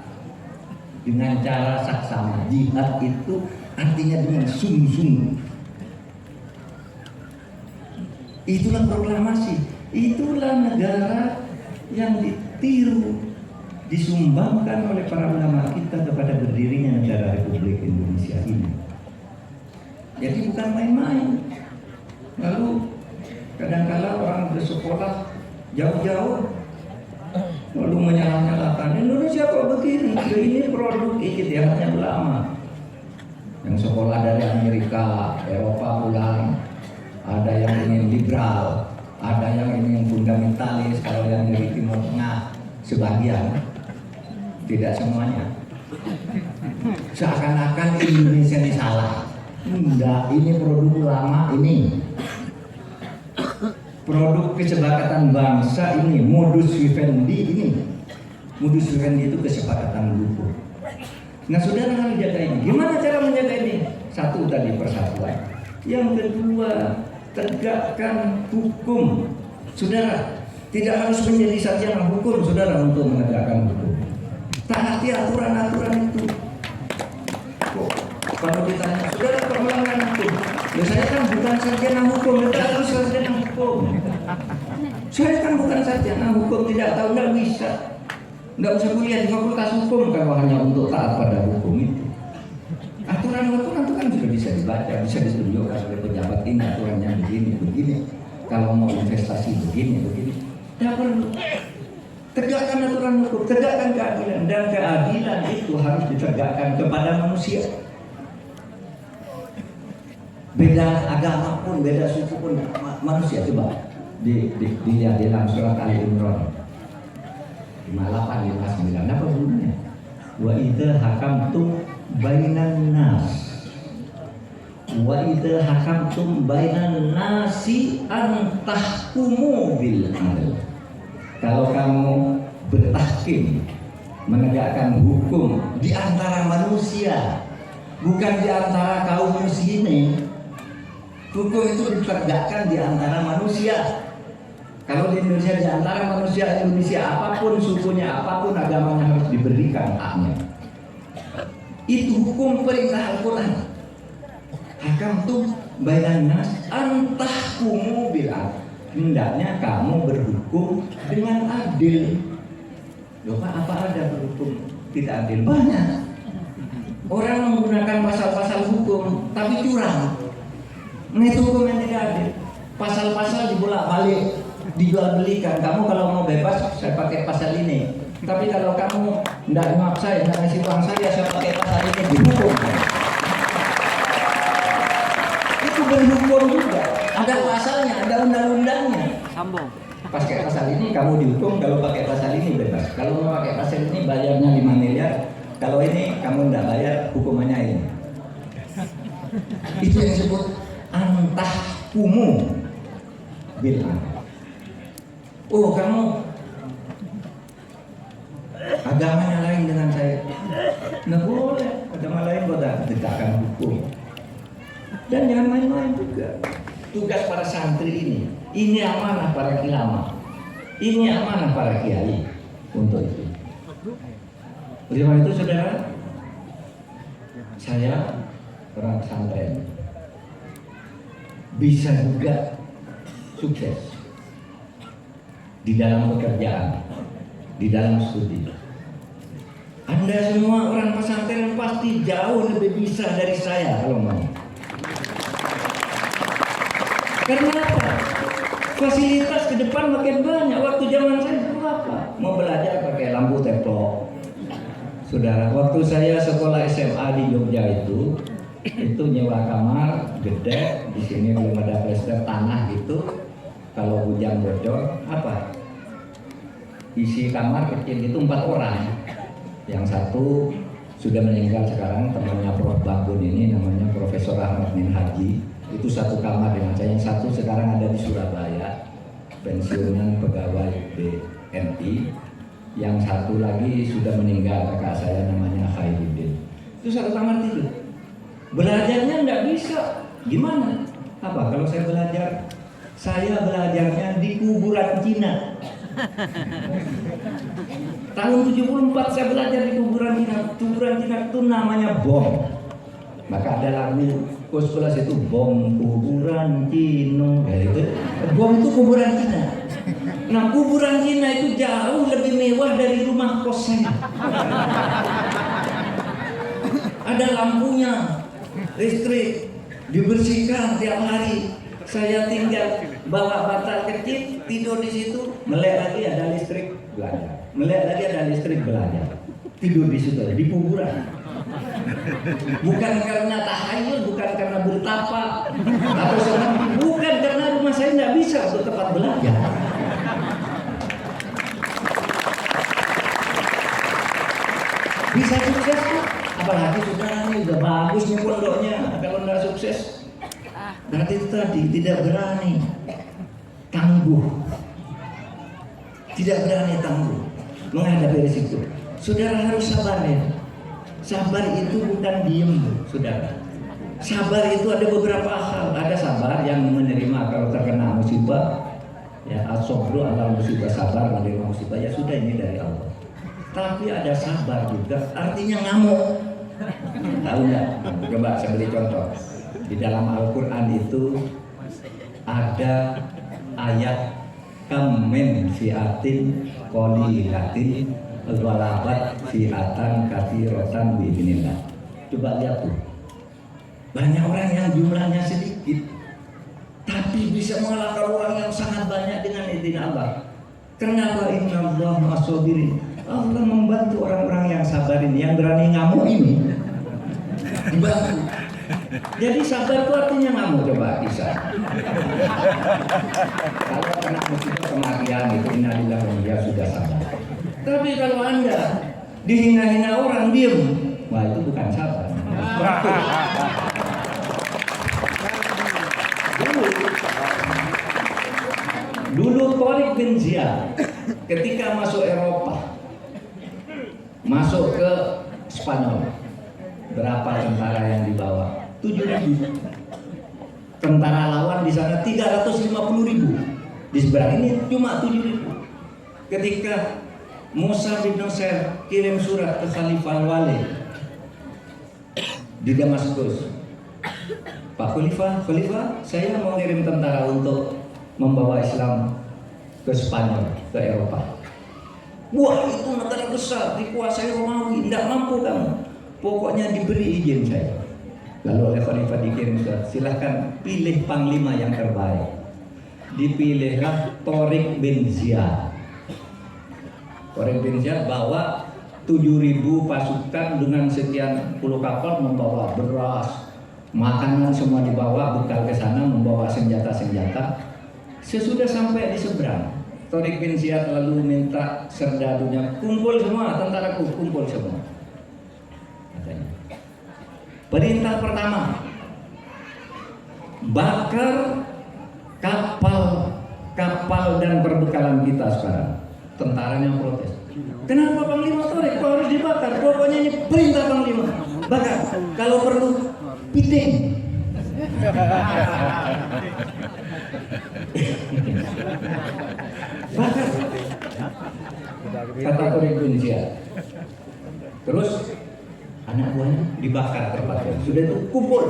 [SPEAKER 4] dengan cara saksama. Jihad itu artinya dengan sungguh-sungguh. Itulah proklamasi, itulah negara yang ditiru, disumbangkan oleh para ulama kita kepada berdirinya negara Republik Indonesia ini. Jadi bukan main-main. Lalu kadang-kala orang bersekolah jauh-jauh lalu menyalah-nyalahkan Indonesia kok begini. Ini produk ijtihadnya ulama yang sekolah dari Amerika, Eropa pulang. Ada yang ingin liberal, ada yang ingin fundamentalis, kalau yang dari Timur Tengah sebagian, tidak semuanya. Seakan-akan Indonesia ini salah. Enggak, ini produk ulama ini. Produk kesepakatan bangsa ini, modus vivendi ini. Modus vivendi itu kesepakatan luhur. Nah, saudara harus jaga ini. Gimana cara menjaga ini? Satu tadi persatuan. Yang kedua, tegakkan hukum. Saudara, tidak harus menjadi sarjana hukum, saudara, untuk menegakkan hukum. Taati aturan-aturan itu. Kok kalau ditanya, saudara kok melanggar hukum? Ya saya kan bukan sarjana hukum, tidak harus sarjana hukum. Saya kan bukan sarjana hukum, tidak tahu, tidak bisa. Tidak usah kuliah di fakultas hukum kalau hanya untuk taat pada hukum itu. Aturan-aturan itu kan sudah bisa dibaca, bisa ditunjukkan oleh pejabat ini, aturannya begini. Kalau mau investasi begini. Tidak perlu. Tegakkan aturan hukum, tegakkan keadilan, dan keadilan itu harus ditegakkan kepada manusia. Beda agama pun, beda suku pun manusia. Coba dilihat dalam surat Ali Imran 58-59. Apa bunyinya? Wa idza hakamtum bainan nas, wa idza hakamtum bainan nasi an tahkumu bil adl. Kalau kamu bertahkim, menegakkan hukum di antara manusia, bukan di antara kaum muslimin. Hukum itu ditegakkan di antara manusia. Kalau di Indonesia, di antara manusia Indonesia, apapun sukunya, apapun agamanya, harus diberikan haknya. Itu hukum perintah Al-Quran. Hakamtum bainan nas an tahkumu bil adl. Hendaknya kamu berhukum dengan adil. Loh Pak, apa ada berhukum tidak adil? Banyak. Orang menggunakan pasal-pasal hukum tapi curang. Nah, itu hukum yang tidak adil. Pasal-pasal dibolak-balik, dijual belikan. Kamu kalau mau bebas, saya pakai pasal ini. Tapi kalau kamu tidak maksa, tidak ngasih uang saya pakai pasal ini, dihukum. Itu berhukum juga. Ada pasalnya, ada undang-undangnya.
[SPEAKER 3] Sambung.
[SPEAKER 4] Pakai pasal ini kamu dihukum, kalau pakai pasal ini bebas. Kalau mau pakai pasal ini bayarnya 5 miliar. Kalau ini kamu tidak bayar, hukumannya ini. Itu yang disebut antahkumu bil adl. Oh, kamu agamanya lain dengan saya. Nah, boleh. Agama lain boleh tegakkan hukum. Dan jangan main-main juga. Tugas para santri ini amanah para kilama, ini amanah para kiai untuk itu. Oleh karena itu, saudara, saya orang pesantren bisa juga sukses di dalam pekerjaan, di dalam studi. Anda semua orang pesantren pasti jauh lebih bisa dari saya kalau mau. Karena apa? Fasilitas ke depan makin banyak. Waktu zaman saya dulu apa? Mau belajar pakai lampu teplok. Saudara, waktu saya sekolah SMA di Jogja itu nyewa kamar gede, di sini belum ada plaster tanah gitu. kalau hujan bocor apa? Isi kamar kecil itu 4 orang. Yang satu sudah meninggal sekarang, temannya Prof. Bakun ini namanya Profesor Ahmad Minhaji. Itu satu kamar dengan saya. Yang satu sekarang ada di Surabaya, pensiunan pegawai BNI. Yang satu lagi sudah meninggal, kakak saya namanya Khairuddin. Itu satu kamar tidur. Belajarnya nggak bisa. Gimana? Apa? Kalau saya belajar, saya belajarnya di kuburan Cina. Tahun 74 saya belajar di kuburan Cina. Kuburan Cina itu namanya bom. Maka ada lagu Koskelas itu bom kuburan Cina. Ya itu bom itu kuburan Cina. Nah kuburan Cina itu jauh lebih mewah dari rumah kos saya. Ada lampunya, listrik, dibersihkan tiap hari. Saya tinggal bawa bantal kecil, tidur di situ, melek lagi ada listrik, belajar. Melek lagi ada listrik, belajar. Tidur di situ, di kuburan. Bukan karena tahayul, bukan karena bertapa atau seperti, bukan karena rumah saya nggak bisa untuk tempat belajar. Bisa sukses kok, apalagi saudara ini udah bagus nih pondoknya. Kalau nggak sukses, berarti itu tadi tidak berani tangguh, tidak berani tangguh menghadapi risiko. Saudara harus sabar ya. Sabar itu bukan diem, saudara. Sabar itu ada beberapa hal. Ada sabar yang menerima kalau terkena musibah, ya as-sabru ala musibah, sabar menerima musibah, ya sudah ini dari Allah. Tapi ada sabar juga, artinya ngamuk. Tahu nggak? Coba saya beri contoh. Di dalam Al-Quran itu ada ayat kam min fi'atin qalilatin walabat fi'atan katsiratan biidznillah. Coba lihat tuh. Banyak orang yang jumlahnya sedikit tapi bisa mengalahkan orang yang sangat banyak dengan izin Allah. Kenapa? Innallaha ma'as-sabirin. Allah membantu orang-orang yang sabar ini, yang berani ngamuk ini. Dibantu. Jadi sabar itu artinya ngamuk, coba bisa. Kalau kena musibah kematian itu innalillahi ya sudah sabar. Tapi kalau Anda dihina-hina orang diem, wah itu bukan sabar. Dulu Tariq bin Ziyad ketika masuk Eropa, masuk ke Spanyol, berapa tentara yang dibawa? 7.000. Tentara lawan di sana 350.000. Di seberang ini cuma 7.000. Ketika Musa bin Nasir kirim surat ke Khalifah Walid di Damaskus, Pak Khalifah, saya mau kirim tentara untuk membawa Islam ke Spanyol, ke Eropa. Wah, itu negara besar, dikuasai Romawi, tidak mampu kamu. Pokoknya diberi izin saya. Lalu oleh Khalifah dikirim surat, silahkan pilih panglima yang terbaik. Dipilihlah Tariq bin Ziyad. Tariq bin Ziyad bawa 7.000 pasukan dengan sekian puluh kapal, membawa beras, makanan semua dibawa, bekal ke sana, membawa senjata-senjata. Sesudah sampai di seberang, Tariq bin Ziyad lalu minta serdadunya, kumpul semua, tentaraku kumpul semua. Katanya. Perintah pertama, bakar kapal dan perbekalan kita sekarang. Tentaranya protes. Kenapa Panglima Tariq kok harus dibakar? Pokoknya ini perintah Panglima. Bakar. Kalau perlu piting. Bakar. Kata Tariq bin Ziyad. Terus anak buahnya dibakar tempatnya. Sudah itu kumpul.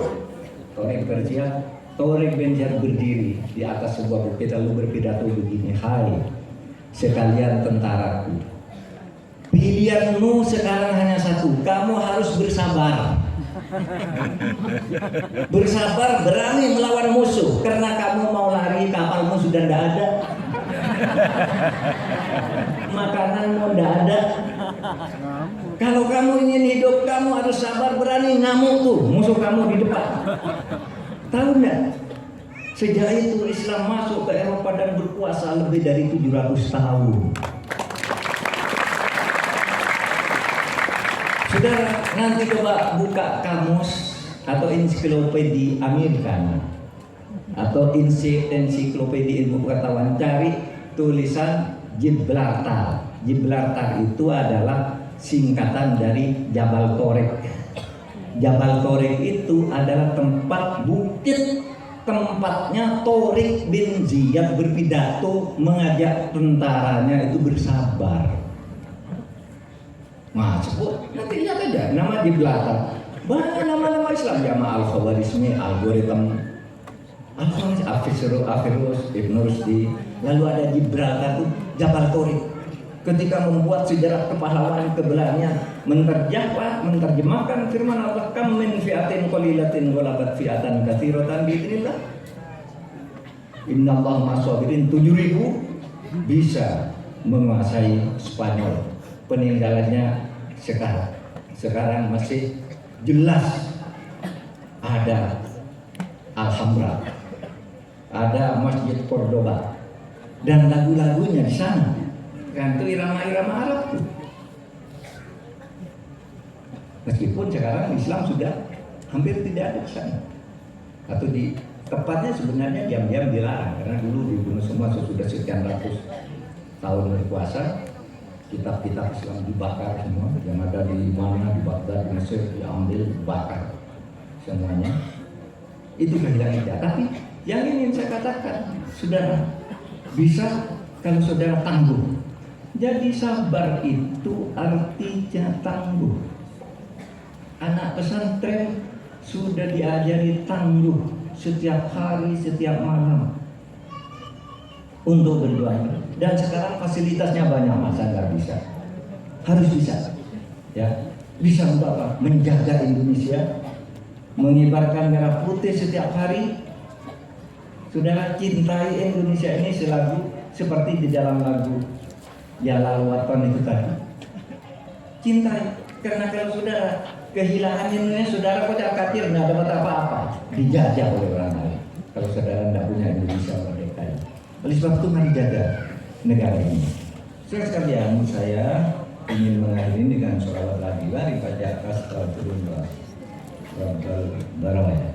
[SPEAKER 4] Tariq bin Ziyad berdiri di atas sebuah bukit lalu berpidato begini, hai sekalian tentaraku, pilihanmu sekarang hanya satu, kamu harus bersabar. Bersabar, berani melawan musuh. Karena kamu mau lari, kapalmu sudah tidak ada, makananmu tidak ada. Kalau kamu ingin hidup, kamu harus sabar, berani ngamuk tuh musuh kamu di depan. Tahu nggak? Sejak itu Islam masuk ke Eropa dan berkuasa lebih dari 700 tahun. Saudara, nanti coba buka kamus atau ensiklopedia Americana atau ensiklopedia ilmu pengetahuan, cari tulisan Gibraltar. Gibraltar itu adalah singkatan dari Jabal Torik. Jabal Torik itu adalah tempat bukit, tempatnya Torik bin Ziyad berpidato mengajak tentaranya itu bersabar. Nah, sebut nanti lihat aja nama Gibraltar. Banyak nama-nama Islam, Jamaah Al-Khawarizmi, algoritma Al-Afirus, Ibn Rusdi. Lalu ada Gibraltar itu Jabal Torik. Ketika membuat sejarah kepahlawanan keberanian, menerjemahkan firman Allah, kam min fi'atin qalilatin ghalabat fi'atan katsiratan biidznillah. Innallaha ma'as-sabirin. 7.000 bisa menguasai Spanyol. Peninggalannya sekarang masih jelas ada Alhambra, ada Masjid Cordoba, dan lagu-lagunya di sana. Kan itu irama-irama Arab tuh. Meskipun sekarang Islam sudah hampir tidak ada di sana, atau di tepatnya sebenarnya diam-diam dilarang, karena dulu dibunuh semua sesudah sekian ratus tahun berkuasa. Kitab-kitab Islam dibakar semua, yang ada di mana, di Baghdad, di Mesir, diambil, dibakar semuanya. Itu kehilangan hidayah. Tapi yang ingin saya katakan, saudara, bisa kalau saudara tangguh. Jadi sabar itu artinya tangguh. Anak pesantren sudah diajari tangguh setiap hari, setiap malam untuk berdoa. Dan sekarang fasilitasnya banyak, masa nggak bisa? Harus bisa, ya. Bisa untuk apa? Menjaga Indonesia, mengibarkan merah putih setiap hari. Saudara, cintai Indonesia ini seperti di dalam lagu Ya Lalu Waton itu tadi. Cintai, karena kalau saudara kehilangan Indonesia, saudara kocar kacir, nggak dapat apa-apa, dijajah oleh orang lain. Kalau saudara tidak punya Indonesia merdeka, oleh sebab itu mari jaga negara ini. Saudara sekalian, saya ingin mengakhiri dengan sholawat lagi. Mari baca astagfirullah. Astagfirullah.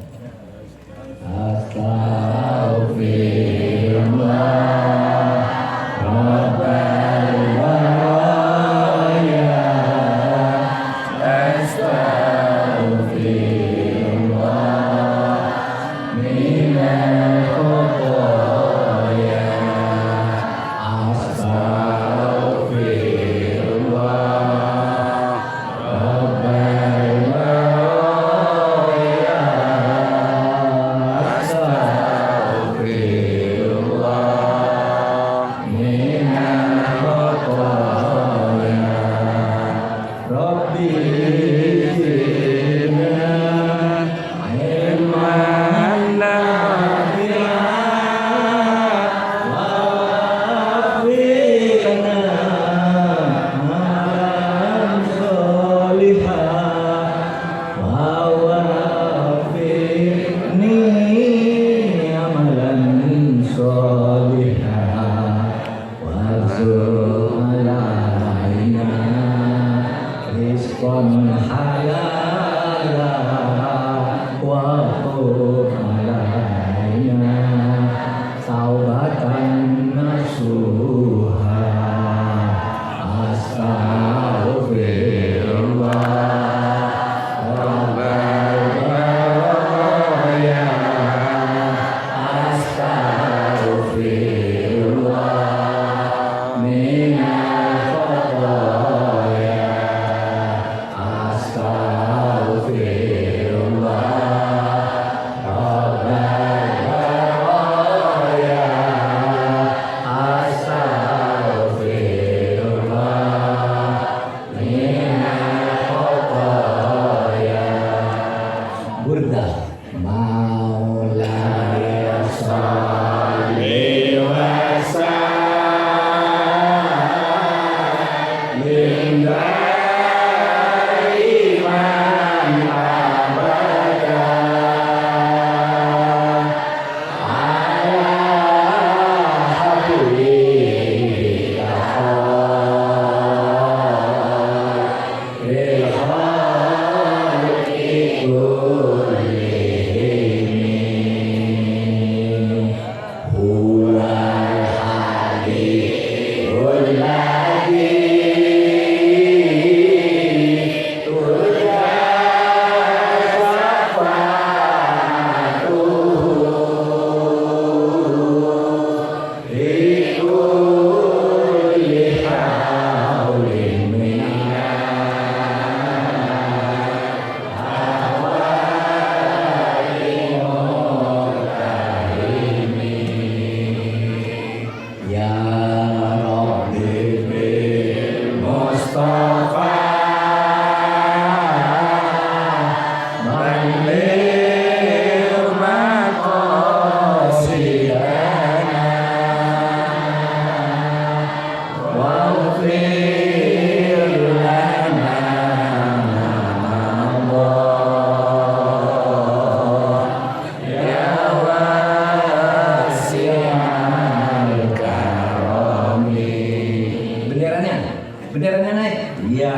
[SPEAKER 4] Benderanya naik? Iya.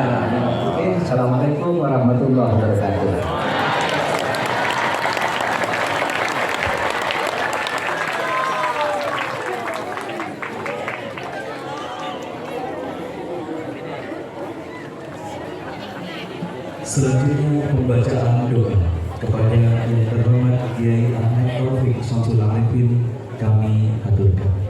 [SPEAKER 4] Oke, Assalamualaikum warahmatullahi wabarakatuh.
[SPEAKER 5] Selanjutnya pembacaan doa kepada yang terhormat Kiai Ahmad Taufik Syamsul Arifin kami aturkan.